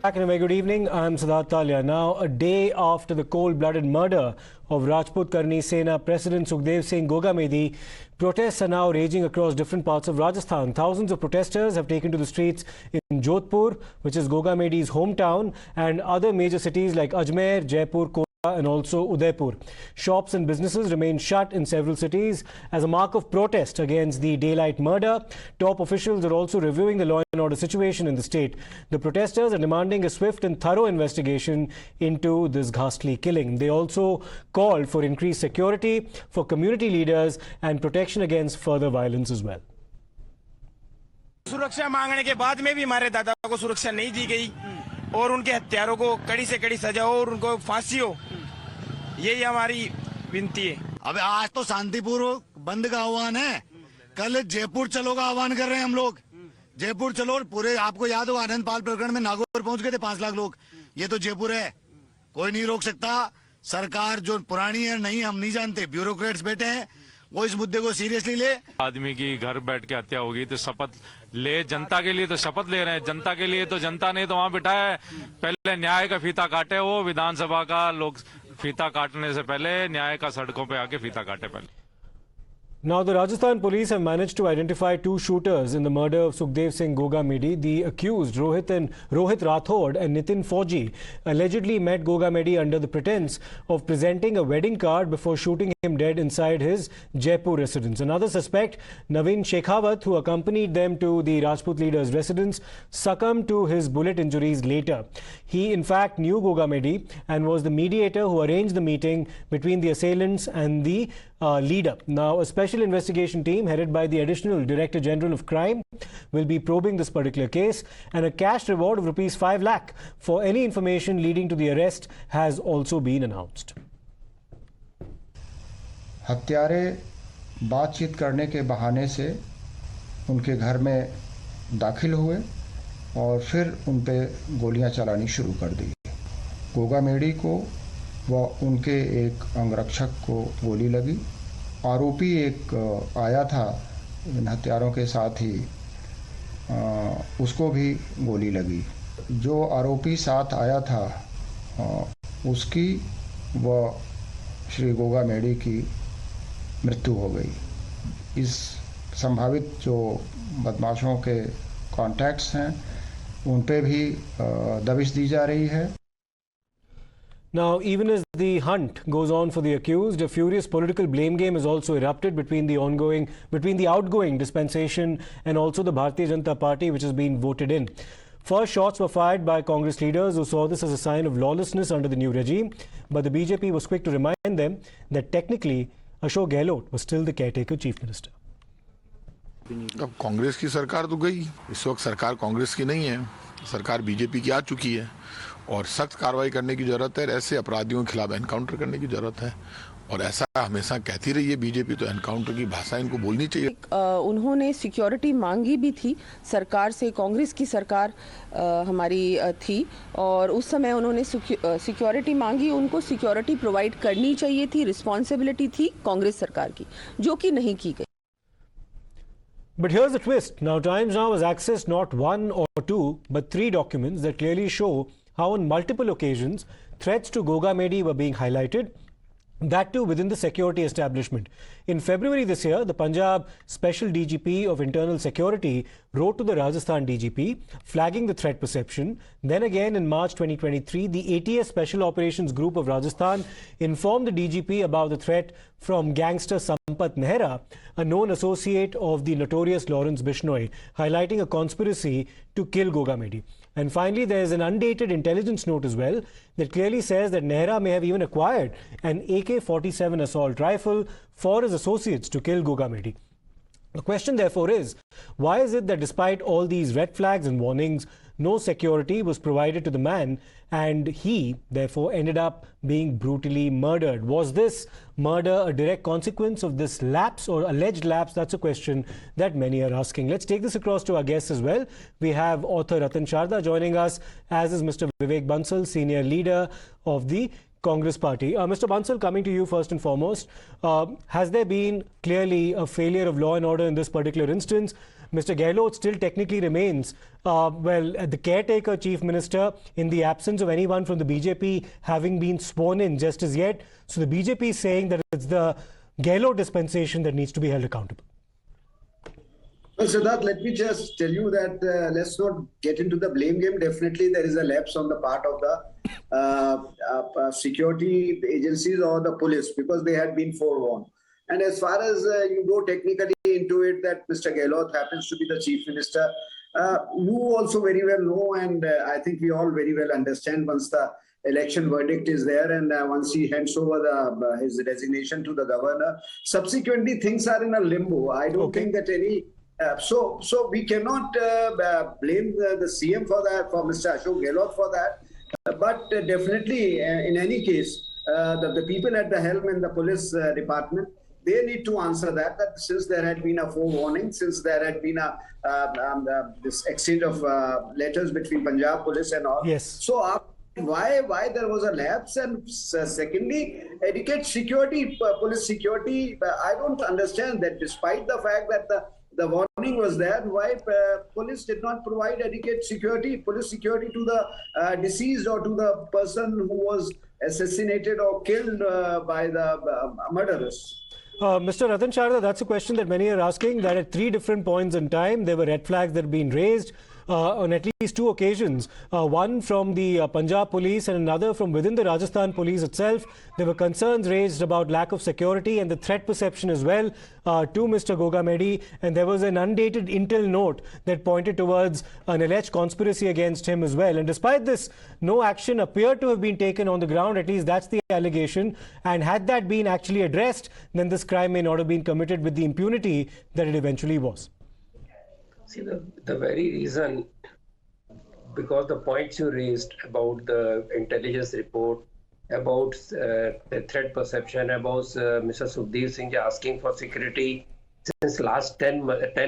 Back and a very good evening. I'm Siddhartha Talya. Now, a day after the cold-blooded murder of Rajput Karni Sena President Sukhdev Singh Gogamedi, protests are now raging across different parts of Rajasthan. Thousands of protesters have taken to the streets in Jodhpur, which is Gogamedi's hometown, and other major cities like Ajmer, Jaipur, and also Udaipur. Shops and businesses remain shut in several cities as a mark of protest against the daylight murder. Top officials are also reviewing the law and order situation in the state. The protesters are demanding a swift and thorough investigation into this ghastly killing. They also called for increased security for community leaders and protection against further violence as well. सुरक्षा मांगने के बाद में भी हमारे दादा को सुरक्षा नहीं दी गई और उनके हत्यारों को कड़ी से कड़ी सजा हो और उनको फांसी हो, यही हमारी विनती है। अबे आज तो शांतिपूर्वक बंद का आह्वान है, कल जयपुर चलो का आह्वान कर रहे हैं हम लोग। जयपुर चलो, पूरे आपको याद हो आनंद पाल प्रकरण में नागौर पहुंच गए थे 5 लाख लोग। ये तो जयपुर है, कोई नहीं रोक सकता। सरकार जो पुरानी है नहीं, हम नहीं जानते, ब्यूरोक्रेट्स बैठे हैं, वो इस मुद्दे को सीरियसली ले। आदमी की घर बैठ के हत्या होगी तो शपथ ले, जनता के लिए तो शपथ ले रहे हैं, जनता के लिए तो जनता ने तो वहां बिठाया है। पहले न्याय का फीता काटे, वो विधानसभा का लोग फीता काटने से पहले न्याय का सड़कों पे आके फीता काटे पहले। Now, the Rajasthan police have managed to identify 2 shooters in the murder of Sukhdev Singh Gogamedi. The accused, Rohit Rathod and Nitin Fauji, allegedly met Gogamedi under the pretense of presenting a wedding card before shooting him dead inside his Jaipur residence. Another suspect, Naveen Shekhawat, who accompanied them to the Rajput leader's residence, succumbed to his bullet injuries later. He, in fact, knew Gogamedi and was the mediator who arranged the meeting between the assailants and the leader. Now, a special investigation team headed by the Additional Director General of Crime will be probing this particular case, and a cash reward of rupees 5 lakh for any information leading to the arrest has also been announced. हत्यारे बातचीत करने के बहाने से उनके घर में दाखिल हुए और फिर उन पे गोलियां चलानी शुरू कर दी। गोगामेडी को व उनके एक अंगरक्षक को गोली लगी। आरोपी एक आया था इन हत्यारों के साथ ही, उसको भी गोली लगी। जो आरोपी साथ आया था उसकी व श्री गोगामेडी की मृत्यु हो गई। इस संभावित जो बदमाशों के कॉन्टैक्ट्स हैं उन पे भी दबिश दी जा रही है। Now, even as the hunt goes on for the accused, a furious political blame game has also erupted between the outgoing dispensation and also the Bharatiya Janata Party, which has been voted in. First shots were fired by Congress leaders who saw this as a sign of lawlessness under the new regime, but the BJP was quick to remind them that technically Ashok Gehlot was still the caretaker chief minister. अब कांग्रेस की सरकार तो गई, इस वक्त सरकार कांग्रेस की नहीं है, सरकार बीजेपी की आ चुकी है और सख्त कार्रवाई करने की जरूरत है। ऐसे अपराधियों के खिलाफ एनकाउंटर करने की जरूरत है और ऐसा हमेशा कहती रही है बीजेपी, तो एनकाउंटर की भाषा इनको बोलनी चाहिए। उन्होंने सिक्योरिटी मांगी भी थी सरकार से, कांग्रेस की सरकार हमारी थी और उस समय उन्होंने सिक्योरिटी मांगी, उनको सिक्योरिटी प्रोवाइड करनी चाहिए थी, रिस्पॉन्सिबिलिटी थी कांग्रेस सरकार की, जो कि नहीं की गई। But here's the twist. Now, Times Now has accessed not 1 or 2, but 3 documents that clearly show how on multiple occasions threats to Gogamedi were being highlighted, that too within the security establishment. In February this year, the Punjab Special DGP of Internal Security wrote to the Rajasthan DGP flagging the threat perception. Then again in March 2023, the ATS Special Operations Group of Rajasthan informed the DGP about the threat from gangster Sampat Nehra, a known associate of the notorious Lawrence Bishnoi, highlighting a conspiracy to kill Gogamedi. And finally, there is an undated intelligence note as well that clearly says that Nehra may have even acquired an AK-47 assault rifle for his associates to kill Gogamedi. The question therefore is, why is it that despite all these red flags and warnings, no security was provided to the man and he therefore ended up being brutally murdered? Was this murder a direct consequence of this lapse or alleged lapse? That's a question that many are asking. Let's take this across to our guests as well. We have author Ratan Sharda joining us, as is Mr. Vivek Bansal, senior leader of the Congress Party. Mr. Bansal, coming to you first and foremost, has there been clearly a failure of law and order in this particular instance? Mr. Gehlot still technically remains, the caretaker chief minister in the absence of anyone from the BJP having been sworn in just as yet. So the BJP is saying that it's the Gehlot dispensation that needs to be held accountable. Well, Siddharth, let me just tell you that let's not get into the blame game. Definitely, there is a lapse on the part of the security agencies or the police because they had been forewarned. And as far as you go technically into it, that Mr. Gehlot happens to be the chief minister, you also very well know, and I think we all very well understand once the election verdict is there and once he hands over his resignation to the governor, subsequently things are in a limbo. I don't think that any... So we cannot blame the CM for that, for Mr. Ashok Gehlot for that. But definitely, in any case, the people at the helm in the police department, they need to answer that since there had been a forewarning, since there had been this exchange of letters between Punjab police and all. Yes. So why there was a lapse, and secondly, adequate security, police security. I don't understand that despite the fact that the warning was there, why police did not provide adequate security, police security to the deceased or to the person who was assassinated or killed by the murderers. Mr. Ratan Sharda, that's a question that many are asking, that at 3 different points in time, there were red flags that had been raised on at least 2 occasions. One from the Punjab police and another from within the Rajasthan police itself. There were concerns raised about lack of security and the threat perception as well to Mr. Gogamedi. And there was an undated intel note that pointed towards an alleged conspiracy against him as well. And despite this, no action appeared to have been taken on the ground. At least that's the allegation. And had that been actually addressed, then this crime may not have been committed with the impunity that it eventually was. See, the very reason, because the points you raised about the intelligence report, about the threat perception, about Mr. Sukhdev Singh asking for security since last 10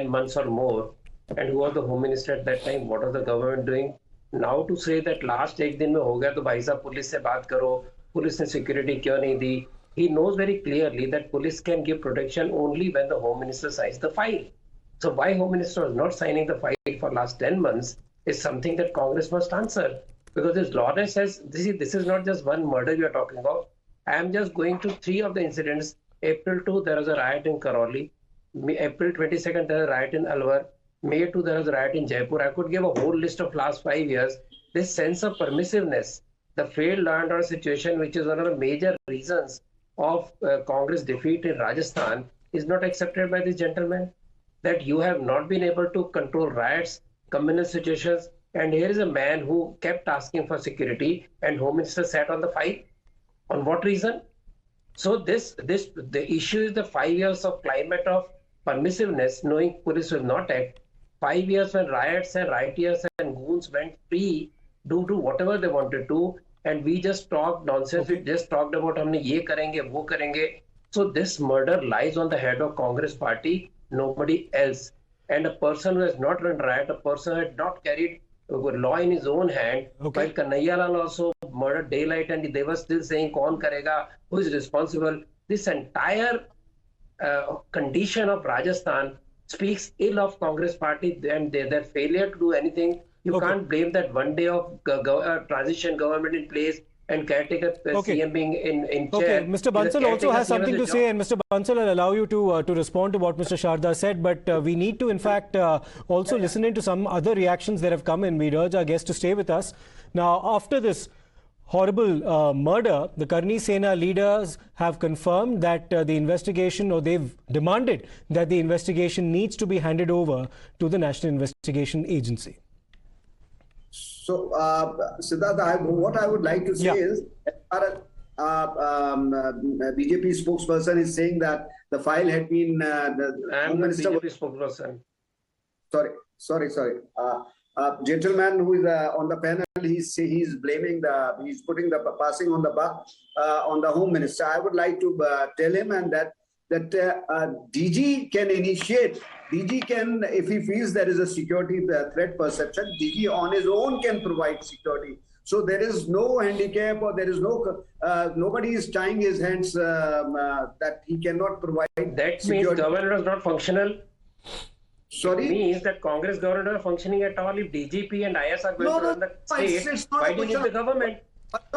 months or more, and who was the Home Minister at that time, what was the government doing? Now to say that last एक दिन में हो गया तो भाई साहब police से बात करो, पुलिस ने security क्यों नहीं दी? He knows very clearly that police can give protection only when the Home Minister signs the file. So why Home Minister was not signing the file for last 10 months is something that Congress must answer. Because this lawyer says, this is not just one murder you are talking about. I am just going to 3 of the incidents. April 2, there was a riot in Karoli. April 22nd, there was a riot in Alwar. May 2, there was a riot in Jaipur. I could give a whole list of last 5 years. This sense of permissiveness, the failed law and order situation, which is one of the major reasons of Congress defeat in Rajasthan, is not accepted by this gentleman. That you have not been able to control riots, communal situations, and here is a man who kept asking for security, and Home Minister sat on the file. On what reason? So the issue is the 5 years of climate of permissiveness, knowing police will not act. 5 years when riots and rioters and goons went free, do whatever they wanted to, and we just talked nonsense. We just talked about humne ye karenge, wo karenge. So this murder lies on the head of Congress party, nobody else. And a person who has not run riot, a person who had not carried law in his own hand, while Kanhaiyalal also murdered daylight, and they were still saying, "Kaun karega? Who is responsible?" This entire condition of Rajasthan speaks ill of Congress party and their failure to do anything. You can't blame that one day of transition government in place and caretaker CM being in chair. Okay, Mr. Bansal also has something to say, and Mr. Bansal, I'll allow you to respond to what Mr. Sharda said, but we need to, in fact, also listen into some other reactions that have come in. We'd urge our guests to stay with us. Now, after this horrible murder, the Karni Sena leaders have confirmed that the investigation, or they've demanded that the investigation needs to be handed over to the National Investigation Agency. So, Siddhartha, what I would like to say is, BJP spokesperson is saying that the file had been. I am the BJP spokesperson. Sorry. Gentleman who is on the panel, he's blaming he's putting the passing on the buck on the Home Minister. I would like to tell him and that DG can initiate. DG can, if he feels there is a security threat perception, DG on his own can provide security. So there is no handicap, or there is no nobody is tying his hands that he cannot provide. That security. Means government is not functional. Sorry? It means that Congress government are functioning at all. If DGP and IS are going to run the state, it's not why a do you need question the government?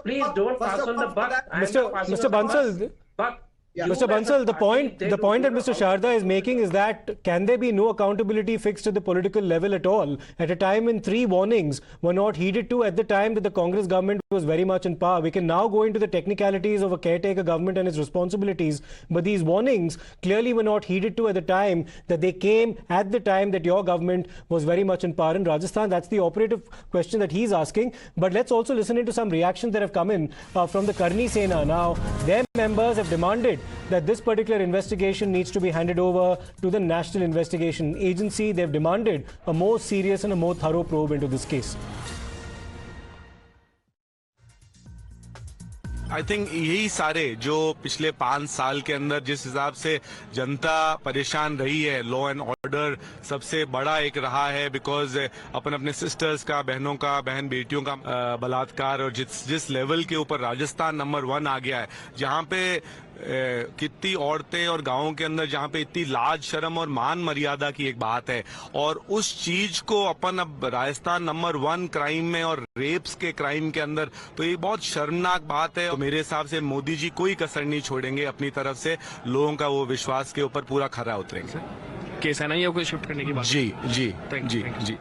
Please don't pass on the buck. I am not passing Mr. on the Bansal, buck. Mr. Bansal, the point that Mr. Sharda is making is that can there be no accountability fixed at the political level at all at a time when 3 warnings were not heeded to at the time that the Congress government was very much in power? We can now go into the technicalities of a caretaker government and its responsibilities, but these warnings clearly were not heeded to at the time that they came at the time that your government was very much in power in Rajasthan. That's the operative question that he's asking. But let's also listen into some reactions that have come in from the Karni Sena. Now, their members have demanded that this particular investigation needs to be handed over to the National Investigation Agency. They've demanded a more serious and a more thorough probe into this case. I think यही सारे जो पिछले 5 साल के अंदर जिस हिसाब से जनता परेशान रही है, लॉ एंड ऑर्डर सबसे बड़ा एक रहा है, बिकॉज अपने सिस्टर्स का, बहनों का, बहन बेटियों का बलात्कार, और जिस लेवल के ऊपर राजस्थान नंबर 1 आ गया है, जहां पे कितनी औरतें और गांवों के अंदर जहां पे इतनी लाज शर्म और मान मर्यादा की एक बात है, और उस चीज को अपन अब राजस्थान नंबर 1 क्राइम में और रेप्स के क्राइम के अंदर, तो ये बहुत शर्मनाक बात है। तो मेरे हिसाब से मोदी जी कोई कसर नहीं छोड़ेंगे, अपनी तरफ से लोगों का वो विश्वास के ऊपर पूरा खरा उतरेंगे। केस एनआईए को शिफ्ट करने की बात। जी जी जी जी।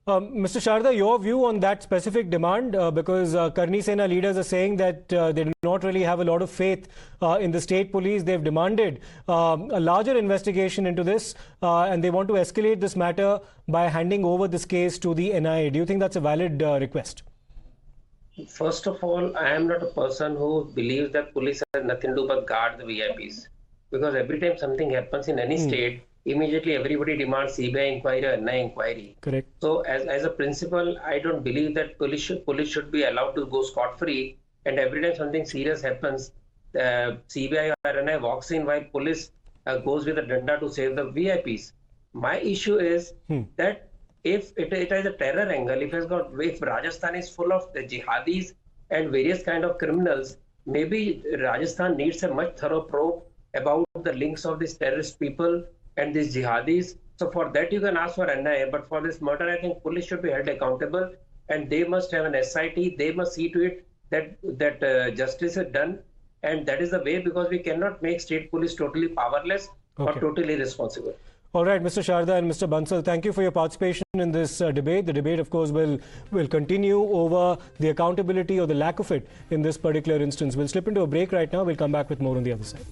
Mr. Sharda, your view on that specific demand, because Karni Sena leaders are saying that they do not really have a lot of faith in the state police. They've demanded a larger investigation into this, and they want to escalate this matter by handing over this case to the NIA. Do you think that's a valid request? First of all, I am not a person who believes that police has nothing to do but guard the VIPs. Because every time something happens in any state, immediately everybody demands CBI inquiry or NIA inquiry. Correct. So as a principle, I don't believe that police should be allowed to go scot-free, and every time something serious happens, CBI or NIA walks in while police goes with a danda to save the VIPs. My issue is that if it has a terror angle, if Rajasthan is full of the jihadis and various kind of criminals, maybe Rajasthan needs a much thorough probe about the links of these terrorist people and these jihadis. So for that you can ask for NIA, but for this murder I think police should be held accountable, and they must have an S.I.T. They must see to it that justice is done, and that is the way, because we cannot make state police totally powerless or totally irresponsible. All right, Mr. Sharda and Mr. Bansal, thank you for your participation in this debate. The debate, of course, will continue over the accountability or the lack of it in this particular instance. We'll slip into a break right now. We'll come back with more on the other side.